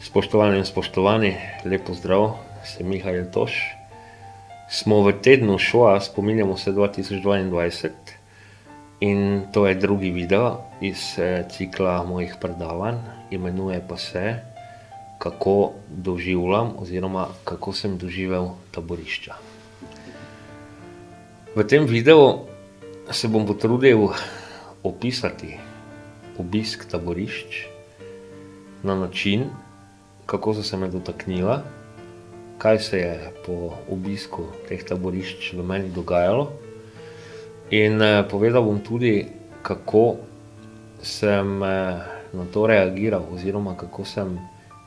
Spoštovane in spoštovani, lep pozdrav, sem Mihael Toš. Smo v tednu šoa, spominjamo se 2022 in to je drugi video iz cikla mojih predavanj, imenuje pa se Kako doživljam oziroma kako sem doživel taborišča. V tem videu se bom potrudil opisati obisk taborišč na način, kako so se me dotaknila, kaj se je po obisku teh taborišč v meni dogajalo, in povedal bom tudi, kako sem na to reagiral oziroma kako sem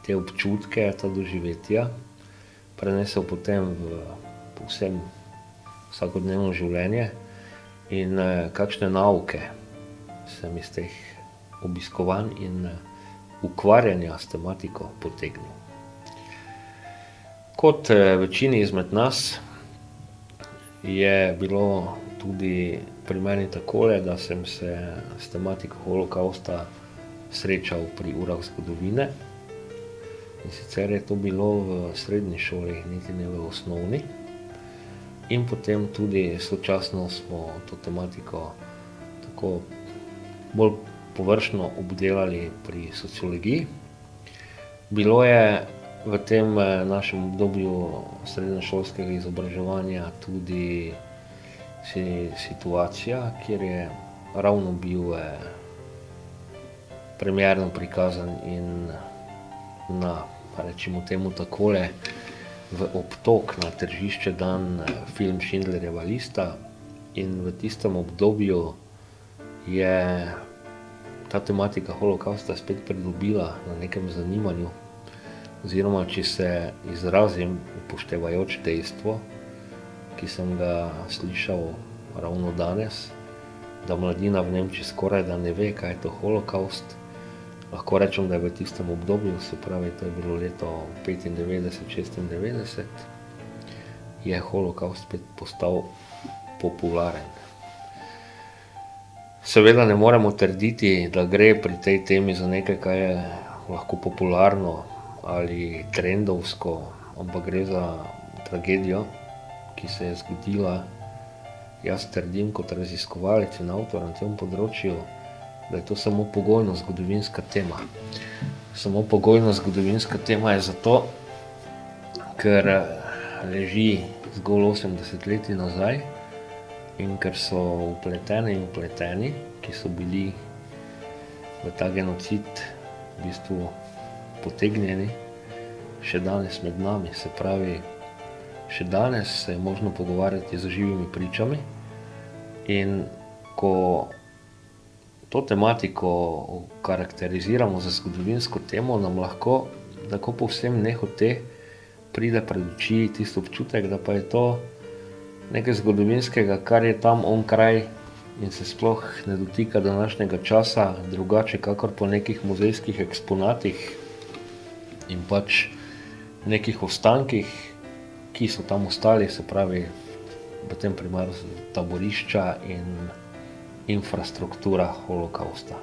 te občutke, ta doživetja prenesel potem v povsem vsakodnevno življenje in kakšne nauke sem iz teh obiskovanj in ukvarjanja s tematiko potegnil. Kot večini izmed nas je bilo tudi pri meni takole, da sem se s tematiko holokavsta srečal pri urah zgodovine. In sicer je to bilo v srednji šoli, niti ne v osnovni. In potem tudi sočasno smo to tematiko tako bolj površno obdelali pri sociologiji. Bilo je v tem našem obdobju srednješolskega izobraževanja tudi situacija, kjer je ravno bil premierno prikazan in na, rečimo temu takole, v obtok na tržišče dan film Schindlerjeva lista, in v tistem obdobju je ta tematika holokavsta spet pridobila na nekem zanimanju, oziroma če se izrazim upoštevajoč dejstvo, ki sem ga slišal ravno danes, da mladina v Nemčiji skoraj da ne ve, kaj je to holokavst. Lahko rečem, da je v tistem obdobju, se pravi, to je bilo leto 95-96, je holokavst spet postal popularen. Seveda ne moremo trditi, da gre pri tej temi za nekaj, kar je lahko popularno ali trendovsko, ampak gre za tragedijo, ki se je zgodila. Jaz trdim kot raziskovalec in avtor na tem področju, da je to samo pogojno zgodovinska tema. Samo pogojno zgodovinska tema je zato, ker leži zgolj 80 let nazaj in ker so vpleteni, ki so bili v ta genocid v bistvu potegnjeni, še danes med nami. Se pravi, še danes se je možno pogovarjati z živimi pričami, in ko to tematiko karakteriziramo za zgodovinsko temo, nam lahko tako povsem nehote pride pred oči tisti občutek, da pa je to nekaj zgodovinskega, kar je tam onkraj in se sploh ne dotika današnjega časa, drugače kakor po nekih muzejskih eksponatih in pač nekih ostankih, ki so tam ostali, se pravi v tem primeru taborišča in infrastruktura holokavsta.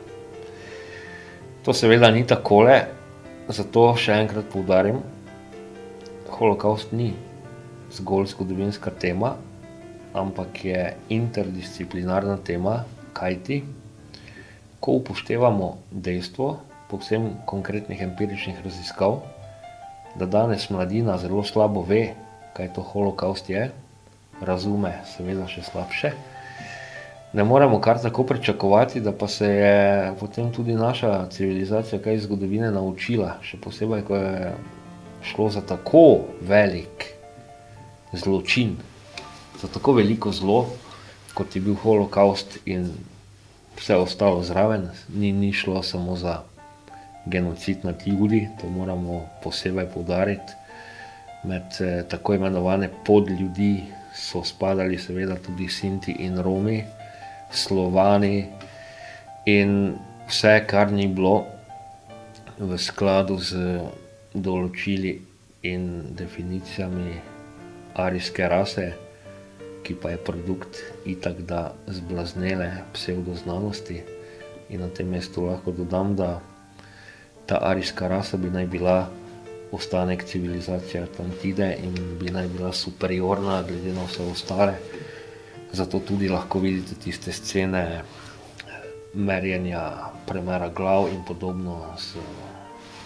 To seveda ni takole, zato še enkrat poudarim, holokavst ni zgolj zgodovinska tema, ampak je interdisciplinarna tema, kajti ko upoštevamo dejstvo povsem konkretnih empiričnih raziskav, da danes mladina zelo slabo ve, kaj to holokavst je, razume seveda še slabše, ne moremo kar tako pričakovati, da pa se je potem tudi naša civilizacija kaj iz zgodovine naučila, še posebej, ko je šlo za tako velik zločin, za tako veliko zlo, kot je bil holokavst in vse ostalo zraven. Ni šlo samo za genocid nad Judi, to moramo posebej poudariti. Med tako imenovane podljudi so spadali seveda tudi Sinti in Romi, Slovani in vse, kar ni bilo v skladu z določili in definicijami arijske rase, ki pa je produkt itak da zblaznele psevdoznanosti. In na tem mestu lahko dodam, da ta arijska rasa bi naj bila ostanek civilizacije Atlantide in bi naj bila superiorna glede na vse ostale. Zato tudi lahko vidite tiste scene merjenja premera glav in podobno s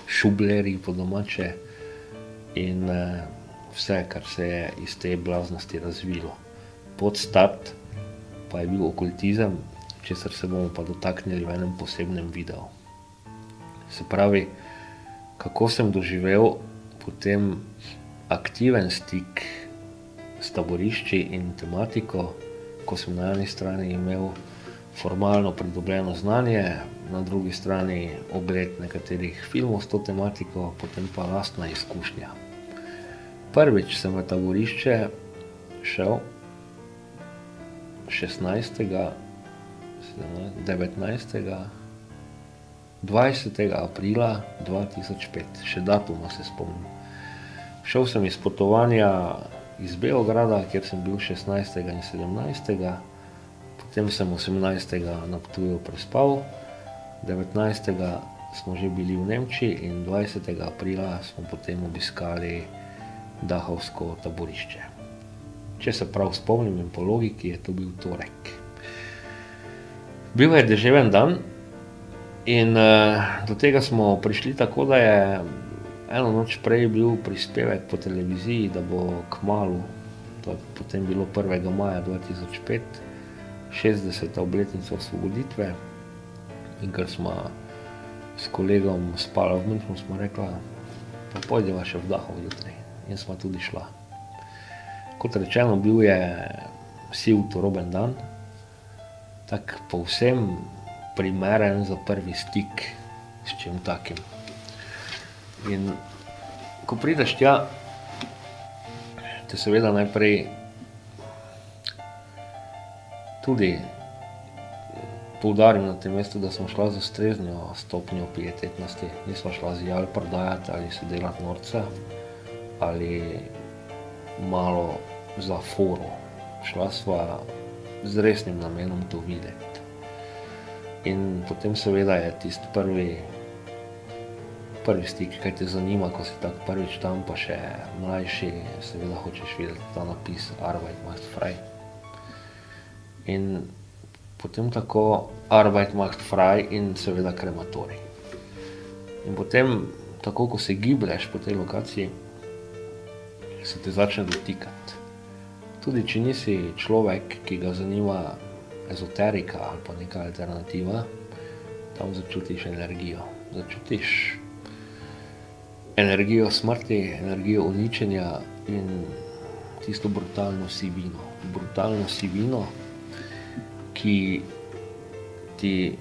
šublerji po domače in vse, kar se je iz te blaznosti razvilo. Podstat pa je bil okultizem, česar se bomo pa dotaknili v enem posebnem videu. Se pravi, kako sem doživel potem aktiven stik s taborišči in tematiko, ko sem na eni strani imel formalno pridobljeno znanje, na drugi strani ogled nekaterih filmov s to tematiko, potem pa lastna izkušnja. Prvič sem v taborišče šel 16., 19., 20. aprila 2005, še datuma se spomnim. Šel sem iz potovanja iz Beograda, kjer sem bil 16. in 17. Potem sem 18. na Ptuju prespal, 19. smo že bili v Nemčiji in 20. aprila smo potem obiskali Dahovsko taborišče. Če se prav spomnim in po logiki, je to bil torek. Bil je deževen dan in do tega smo prišli tako, da je eno noč prej bil prispevek po televiziji, da bo kmalu, to je potem bilo 1. maja 2005, 60. obletnica osvoboditve, in ker smo s kolegom spala v Münchnu, smo rekla, pa pojdeva še v Dachau jutri, in smo tudi šla. Kot rečeno, bil je siv turoben dan, tak povsem primeren za prvi stik s čim takim. In ko prideš tja, te seveda najprej tudi poudarim na tem mestu, da smo šla z ustrezno stopnjo pietetnosti. Nismo šla zjal prodajati ali se delati norca ali malo za foro. Šla sva z resnim namenom to videti. In potem seveda je tisti prvi stik, kaj te zanima, ko si tak prvič tam, pa še mlajši, seveda hočeš videti ta napis Arbeit macht frei. In potem tako Arbeit macht frei in seveda krematorij. In potem, tako ko se giblješ po tej lokaciji, se te začne dotikati. Tudi če nisi človek, ki ga zanima ezoterika ali pa neka alternativa, tam začutiš energijo. Začutiš energijo smrti, energijo uničenja in tisto brutalno sivino. Brutalno sivino, ki ti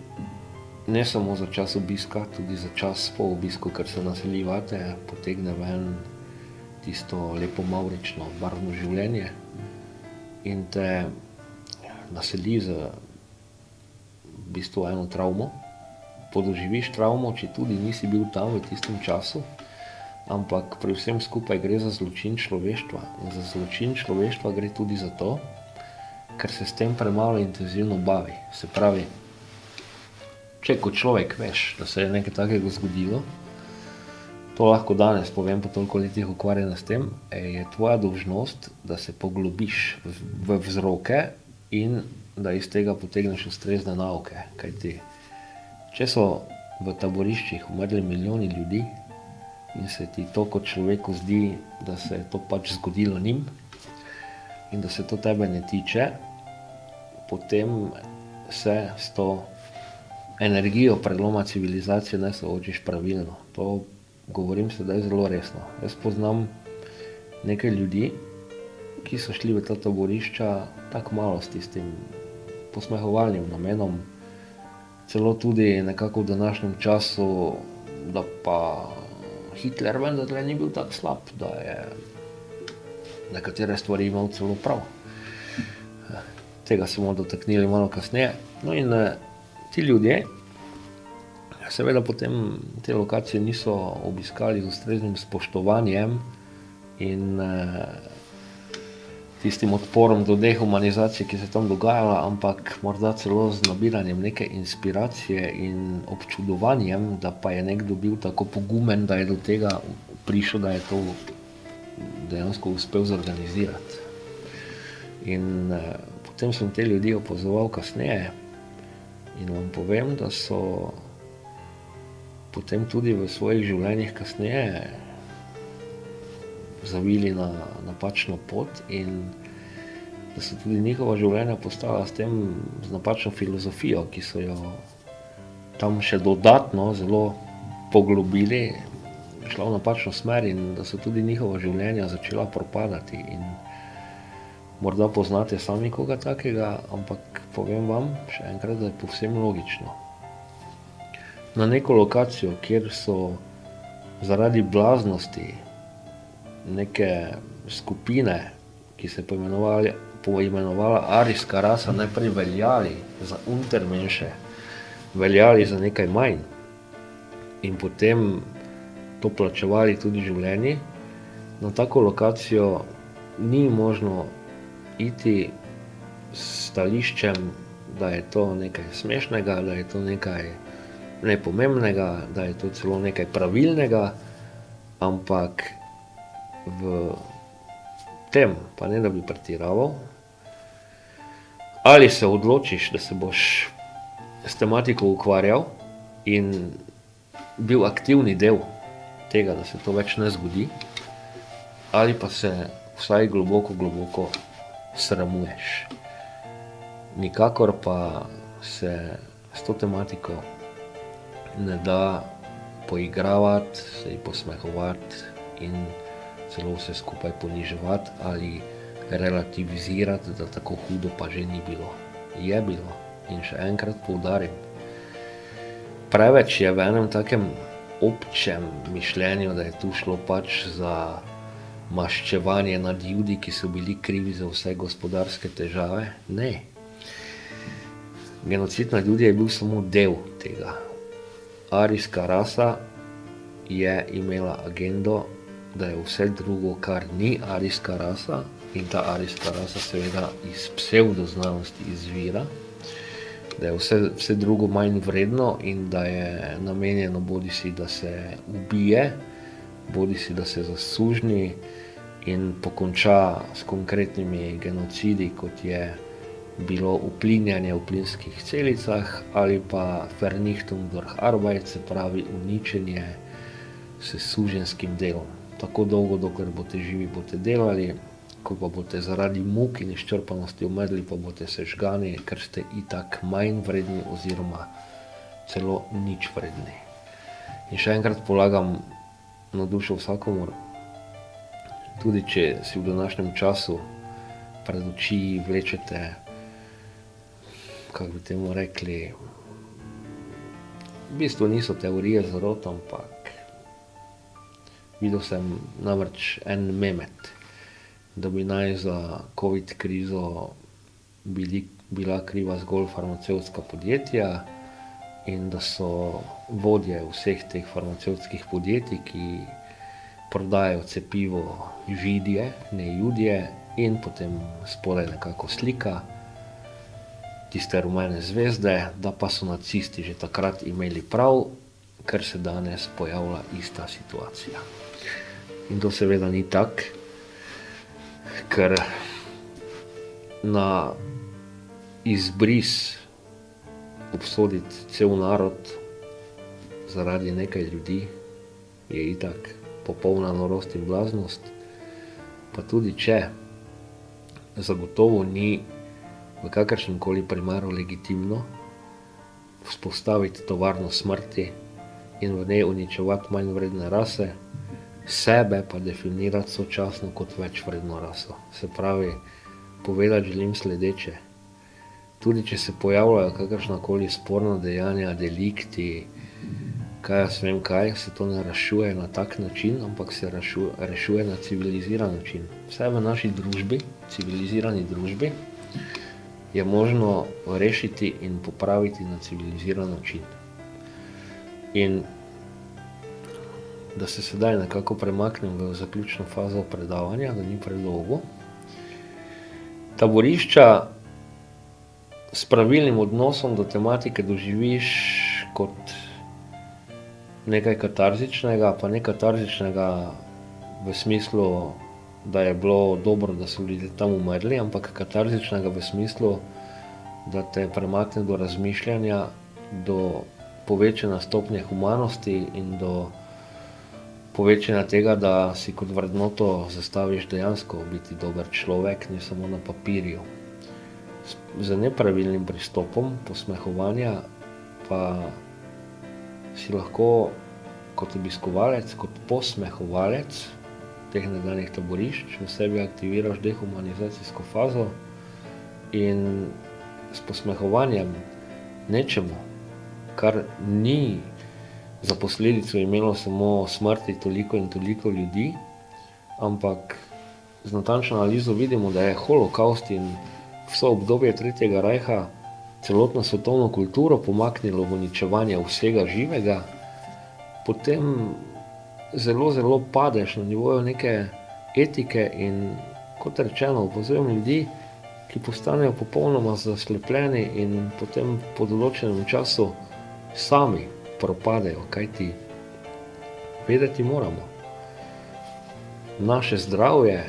ne samo za čas obiska, tudi za čas po obisku, ker se naseli vate, potegne ven tisto lepo mavrično barvno življenje in te naseli z v bistvu eno travmo. Podoživiš travmo, če tudi nisi bil tam v tistem času, ampak pri vsem skupaj gre za zločin človeštva. In za zločin človeštva gre tudi zato, ker se s tem premalo intenzivno bavi. Se pravi, če kot človek veš, da se je nekaj takega zgodilo, to lahko danes povem po toliko letih ukvarjanja s tem, je tvoja dolžnost, da se poglobiš v vzroke in da iz tega potegneš ustrezne nauke. Kajti, če so v taboriščih umrli milijoni ljudi in se ti to kot človeku zdi, da se je to pač zgodilo njim in da se to tebe ne tiče, potem se s to energijo preloma civilizacije ne soočiš pravilno. To govorim sedaj zelo resno. Jaz poznam nekaj ljudi, ki so šli v ta taborišča tako malo s tistim posmehovalnim namenom, celo tudi nekako v današnjem času, da pa Hitler vendarle ni bil tako slab, da je nekatere stvari imel celo prav. Tega se bomo dotaknili malo kasneje. No in ti ljudje seveda potem te lokacije niso obiskali z ustreznim spoštovanjem in tistim odporom do dehumanizacije, ki se tam dogajala, ampak morda celo z nabiranjem neke inspiracije in občudovanjem, da pa je nekdo bil tako pogumen, da je do tega prišel, da je to dejansko uspel zorganizirati. In potem sem te ljudi opazoval kasneje in vam povem, da so potem tudi v svojih življenjih kasneje zavili na napačno pot in da so tudi njihova življenja postala s tem, z napačno filozofijo, ki so jo tam še dodatno zelo poglobili, šla v napačno smer in da so tudi njihova življenja začela propadati. In morda poznate sami koga takega, ampak povem vam še enkrat, da je povsem logično. Na neko lokacijo, kjer so zaradi blaznosti neke skupine, ki se poimenovala arijska rasa, najprej veljali za Untermenše, veljali za nekaj manj in potem to plačevali tudi življenji. Na tako lokacijo ni možno iti s stališčem, da je to nekaj smešnega, da je to nekaj nepomembnega, da je to celo nekaj pravilnega, ampak v tem, pa ne da bi pretiraval, ali se odločiš, da se boš s tematiko ukvarjal in bil aktivni del tega, da se to več ne zgodi, ali pa se vsaj globoko sramuješ. Nikakor pa se s to tematiko ne da poigravati, se ji posmehovati in celo vse skupaj poniževati ali relativizirati, da tako hudo pa že ni bilo. Je bilo. In še enkrat poudarim, preveč je v enem takem občem mišljenju, da je tu šlo pač za maščevanje nad Judi, ki so bili krivi za vse gospodarske težave. Ne. Genocid nad Judi je bil samo del tega. Arijska rasa je imela agendo, da je vse drugo, kar ni arijska rasa, in ta arijska rasa seveda iz psevdoznanosti izvira, da je vse drugo manj vredno in da je namenjeno bodisi, da se ubije, bodisi, da se zasužni in pokonča s konkretnimi genocidi, kot je bilo uplinjanje v plinskih celicah ali pa Vernichtung durch Arbeit, se pravi uničenje s suženskim delom. Tako dolgo, dokler boste živi, boste delali, ko pa boste zaradi muk in izčrpanosti umrli, pa boste sežgani, ker ste itak manj vredni oziroma celo nič vredni. In še enkrat polagam na dušo vsakomur, tudi če si v današnjem času pred oči vlečete, kako bi temu rekli, v bistvu niso teorije zarot, ampak videl sem namreč en memet, da bi naj za COVID krizo bila kriva zgolj farmacevtska podjetja in da so vodje vseh teh farmacevtskih podjetij, ki prodajajo cepivo Židje, ne Judje, in potem spodaj nekako slika tiste rumene zvezde, da pa so nacisti že takrat imeli prav, ker se danes pojavlja ista situacija. In to seveda ni tak, ker na izbris obsoditi cel narod zaradi nekaj ljudi je itak popolna norost in blaznost, pa tudi če zagotovo ni v kakršnemkoli primeru legitimno vzpostaviti tovarno smrti in v njej uničevati manj vredne rase, sebe pa definirati sočasno kot več vredno raso. Se pravi, povedati želim sledeče. Tudi če se pojavljajo kakršnakoli sporna dejanja, delikti, kaj jaz vem kaj, se to ne rešuje na tak način, ampak se rešuje na civiliziran način. Vse v naši družbi, civilizirani družbi, je možno rešiti in popraviti na civiliziran način. In da se sedaj nekako premaknem v zaključno fazo predavanja, da ni predolgo. Taborišča s pravilnim odnosom do tematike doživiš kot nekaj katarzičnega, pa ne katarzičnega v smislu, da je bilo dobro, da so ljudje tam umrli, ampak katarzičnega v smislu, da te premakne do razmišljanja, do povečanja stopnje humanosti in do povečanja tega, da si kot vrednoto zastaviš dejansko biti dober človek, ne samo na papirju. Z nepravilnim pristopom posmehovanja pa si lahko kot obiskovalec, kot posmehovalec teh nekdanjih taborišč v sebi aktiviraš dehumanizacijsko fazo in s posmehovanjem nečemu, kar ni za posledico imelo samo smrti toliko in toliko ljudi, ampak z natančno analizo vidimo, da je holokavst in vso obdobje Tretjega rajha celotno svetovno kulturo pomaknilo v uničevanje vsega živega, potem zelo padeš na nivoju neke etike in, kot rečeno, opozorujem ljudi, ki postanejo popolnoma zaslepljeni in potem po določenem času sami propadejo, kajti vedeti moramo, naše zdravje,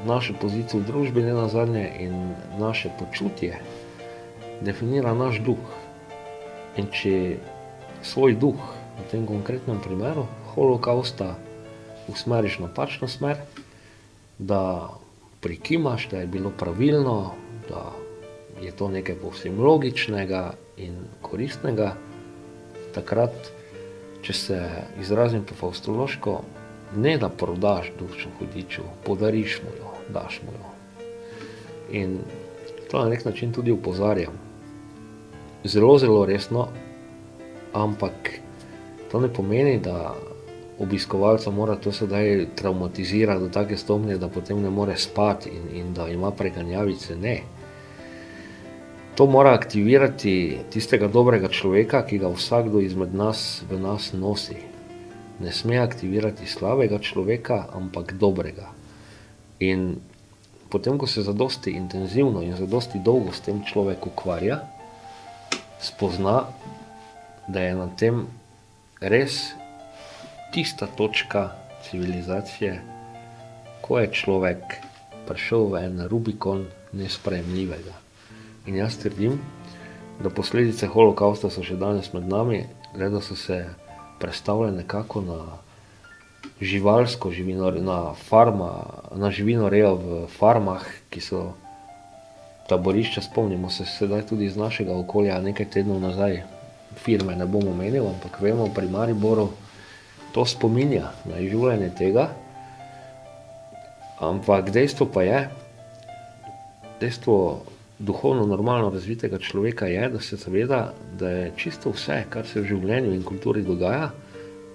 naše pozicije v družbi nenazadnje in naše počutje definira naš duh. In če svoj duh, v tem konkretnem primeru holokausta, usmeriš napačno smer, da prikimaš, da je bilo pravilno, da je to nekaj povsem logičnega in koristnega, takrat, če se izrazim po faustološko, ne da prodaš dušo hudiču, podariš mu jo, daš mu jo. In to na nek način tudi opozarjam. Zelo resno, ampak to ne pomeni, da obiskovalca mora to sedaj traumatizirati do take stopnje, da potem ne more spati in da ima preganjavice, ne. To mora aktivirati tistega dobrega človeka, ki ga vsakdo izmed nas v nas nosi. Ne sme aktivirati slabega človeka, ampak dobrega. In potem, ko se zadosti intenzivno in zadosti dolgo s tem človek ukvarja, spozna, da je na tem res tista točka civilizacije, ko je človek prišel v en Rubikon nesprejemljivega. In jaz trdim, da posledice holokausta so še danes med nami, le da so se prestavljene nekako na živalsko na živinorejo v farmah, ki so taborišča, spomnimo se sedaj tudi iz našega okolja, nekaj tednov nazaj, firme ne bom omenil, ampak vemo, pri Mariboru to spominja na izživljanje tega, ampak dejstvo pa je, dejstvo duhovno normalno razvitega človeka je, da se zaveda, da je čisto vse, kar se v življenju in kulturi dogaja,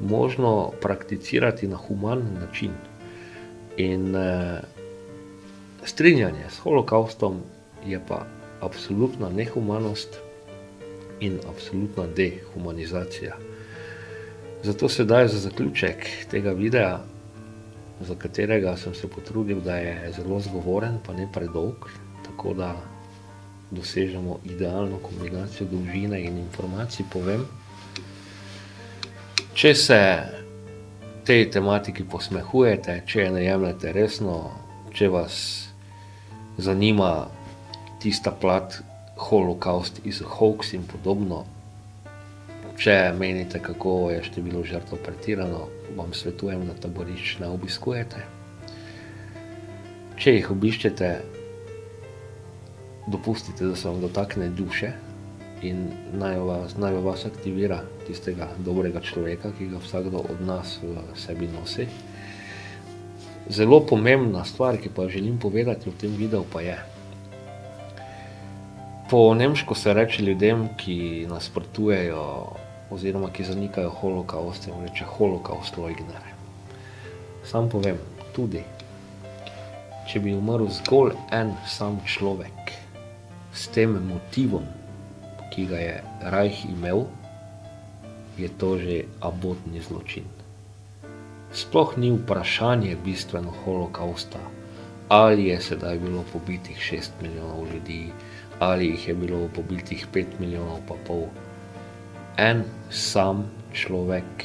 možno prakticirati na human način. In strinjanje s holokaustom je pa absolutna nehumanost in absolutna dehumanizacija. Zato sedaj za zaključek tega videa, za katerega sem se potrudil, da je zelo zgovoren, pa ne predolg, tako da dosežemo idealno kombinacijo dolžine in informacij, povem. Če se tej tematiki posmehujete, če je ne jemljete resno, če vas zanima tista plat holokaust iz hoax in podobno, če menite, kako je število žrtev pretirano, vam svetujem, da taborišč ne obiskujete. Če jih obiščete, dopustite, da se vam dotakne duše in naj vas aktivira tistega dobrega človeka, ki ga vsakdo od nas v sebi nosi. Zelo pomembna stvar, ki pa želim povedati v tem videu, pa je, po nemško se reče ljudem, ki nasprotujejo oziroma ki zanikajo holokaust, se reče holokaustleugner. Sam povem, tudi če bi umrl zgolj en sam človek s tem motivom, ki ga je Rajh imel, je to že abotni zločin. Sploh ni vprašanje bistveno holokausta, ali je sedaj bilo pobitih 6 milijonov ljudi, ali jih je bilo pobitih 5 milijonov pa pol. En sam človek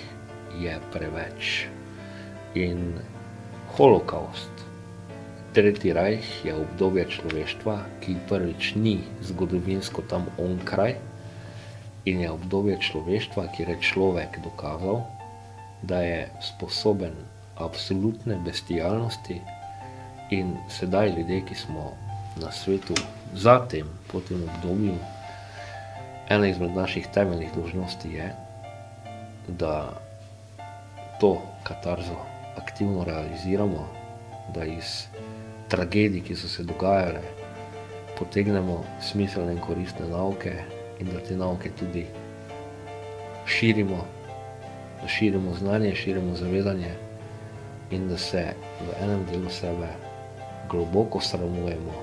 je preveč. In holokavst, Tretji rajh, je obdobje človeštva, ki prvič ni zgodovinsko tam onkraj, in je obdobje človeštva, kjer je človek dokazal, da je sposoben absolutne bestialnosti, in sedaj ljudje, ki smo na svetu zatem, po tem obdobju, ena izmed naših temeljnih dolžnosti je, da to katarzo aktivno realiziramo, da iz tragedij, ki so se dogajale, potegnemo smiselne in koristne nauke in da te nauke tudi širimo, da širimo znanje, širimo zavedanje in da se v enem delu sebe globoko sramujemo,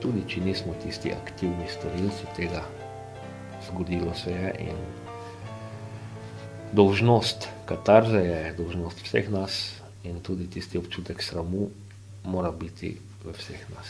tudi če nismo tisti aktivni storilci tega. Zgodilo se je in dolžnost katarze je dolžnost vseh nas in tudi tisti občutek sramu mora biti v vseh nas.